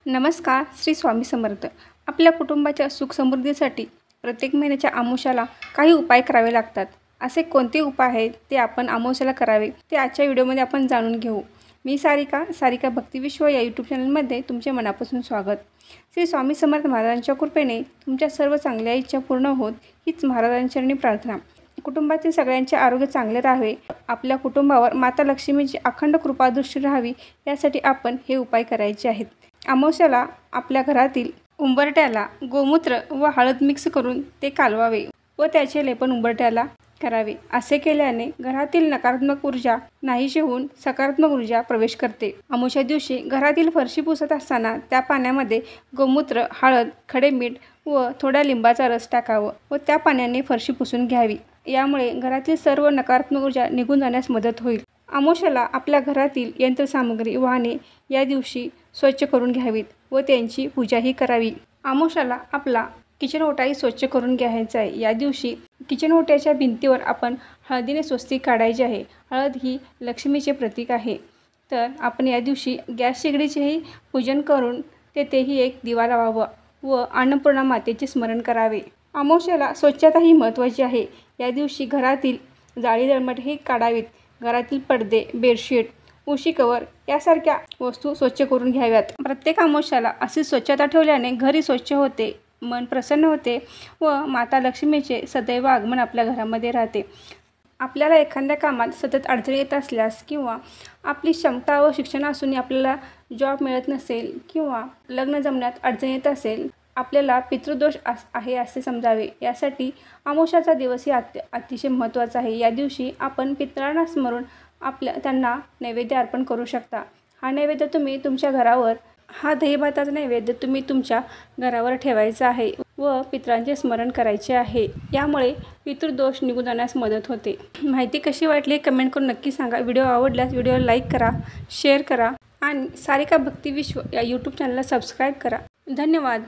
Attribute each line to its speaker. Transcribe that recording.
Speaker 1: नमस्कार. श्री स्वामी समर्थ. आपल्या कुटुंबाच्या सुख समृद्धीसाठी प्रत्येक महिन्याच्या अमावास्येला काही उपाय करावे लागतात. असे कोणते उपाय आहेत ते आपण अमावास्येला करावे ते आजच्या व्हिडिओमध्ये आपण जाणून घेऊ. मी सारिका भक्तिविश्व या यूट्यूब चॅनलमध्ये तुमचे मनापासून स्वागत. श्री स्वामी समर्थ महाराजांच्या कृपेने तुमच्या सर्व चांगल्या इच्छा पूर्ण होत हीच महाराजांचरणी प्रार्थना. कुटुंबातील सगळ्यांचे आरोग्य चांगले राहावे, आपल्या कुटुंबावर माता लक्ष्मीची अखंड कृपादृष्टी राहावी यासाठी आपण हे उपाय करायचे आहेत. अमावास्येला आपल्या घरातील उंबरठ्याला गोमूत्र व हळद मिक्स करून ते कालवावे व त्याचे लेपन उंबरठ्याला करावे. असे केल्याने घरातील नकारात्मक ऊर्जा नाहीशी होऊन सकारात्मक ऊर्जा प्रवेश करते. अमावास्या दिवशी घरातील फरशी पुसत असताना त्या पाण्यामध्ये गोमूत्र, हळद, खडे मीठ व थोड्या लिंबाचा रस टाकावं व त्या पाण्याने फरशी पुसून घ्यावी. यामुळे घरातील सर्व नकारात्मक ऊर्जा निघून जाण्यास मदत होईल. अमावास्येला आपल्या घरातील यंत्रसामुग्री, वाहने या दिवशी स्वच्छ करून घ्यावीत व त्यांची पूजाही करावी. अमावास्येला आपला किचन ओटाही स्वच्छ करून घ्यायचा आहे. या दिवशी किचन ओट्याच्या भिंतीवर आपण हळदीने स्वस्तिक काढायचे आहे. हळद ही लक्ष्मीचे प्रतीक आहे. तर आपण या दिवशी गॅस शेगडीचेही पूजन करून तेथेही एक दिवा लावावा व अन्नपूर्णा मातेचे स्मरण करावे. अमावास्येला स्वच्छता ही महत्त्वाची आहे. या दिवशी घरातील जाळी दळमट हे काढावीत. घरातील पडदे, बेडशीट, उशी कवर यासारख्या वस्तू स्वच्छ करून घ्याव्यात. प्रत्येक अमावास्येला अशी स्वच्छता ठेवल्याने घरही स्वच्छ होते, मन प्रसन्न होते व माता लक्ष्मीचे सदैव आगमन आपल्या घरामध्ये राहते. आपल्याला एखाद्या कामात सतत अडचणी येत असल्यास किंवा आपली क्षमता व शिक्षण असूनही आपल्याला जॉब मिळत नसेल किंवा लग्न जमण्यात अडचण येत असेल, आपल्याला पितृदोष आहे असे समजावे. यासाठी अमावास्येचा दिवस ही अतिशय महत्त्वाचा आहे. या दिवशी आपण पितरांना स्मरून त्यांना नैवेद्य अर्पण करू शकता. हा नैवेद्य तुम्ही तुमच्या घरावर दहीभाताचा नैवेद्य तुम्ही तुमच्या घरावर ठेवायचा आहे व पितरांचे स्मरण करायचे आहे. यामुळे पितृदोष निघून जाण्यास मदत होते. माहिती कशी वाटली कमेंट करून नक्की सांगा. व्हिडिओ आवडल्यास व्हिडिओला लाईक करा, शेअर करा आणि सारिका भक्तिविश्व या यूट्यूब चॅनलला सबस्क्राईब करा. धन्यवाद.